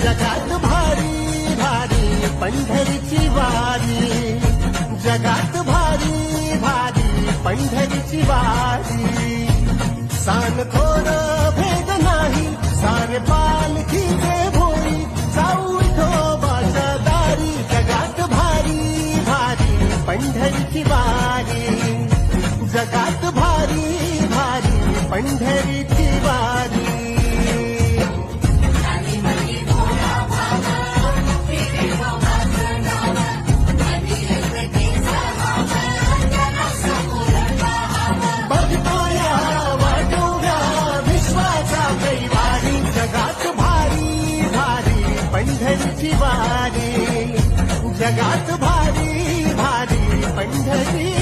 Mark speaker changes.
Speaker 1: जगात भारी भारी पंढरीची वारी, जगात भारी भारी पंढरीची वारी. सान थोर भेद नाही, सारे पालखीचे भोई, जाऊ विठोबाच्या दारी. जगात भारी भारी पंढरीची वारी, जगात भारी भारी पंढरीची वारी. जगात भारी भारी पंढरीची वारी, जगात भारी भारी पंढरी